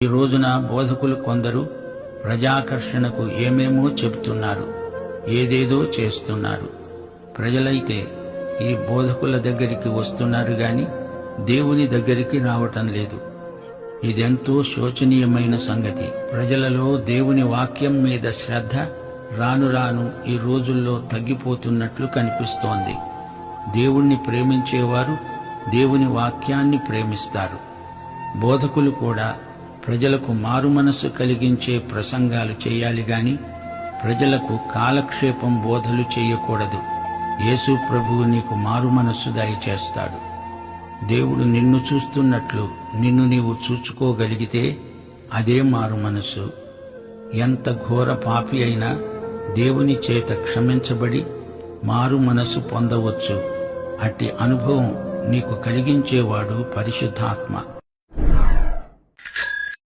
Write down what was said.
ఈ రోజున బోధకులు కొందరు ప్రజాకర్షణకు ఏమేమో చెబుతున్నారు, ఏదేదో చేస్తున్నారు. ప్రజలైతే ఈ బోధకుల దగ్గరికి వస్తున్నారు గాని దేవుని దగ్గరికి రావటం లేదు. ఇదెంతో శోచనీయమైన సంగతి. ప్రజలలో దేవుని వాక్యం మీద శ్రద్ధ రాను రాను ఈ రోజుల్లో తగ్గిపోతున్నట్లు కనిపిస్తోంది. దేవుణ్ణి ప్రేమించేవారు దేవుని వాక్యాన్ని ప్రేమిస్తారు. బోధకులు కూడా ప్రజలకు మారుమనస్సు కలిగించే ప్రసంగాలు చేయాలి గాని ప్రజలకు కాలక్షేపం బోధలు చేయకూడదు. యేసు ప్రభువు నీకు మారుమనస్సు దయచేస్తాడు. దేవుడు నిన్ను చూస్తున్నట్లు నిన్ను నీవు చూచుకోగలిగితే అదే మారుమనస్సు. ఎంత ఘోర పాపి అయినా దేవుని చేత క్షమించబడి మారు మనసు పొందవచ్చు. అట్టి అనుభవం నీకు కలిగించేవాడు పరిశుద్ధాత్మ.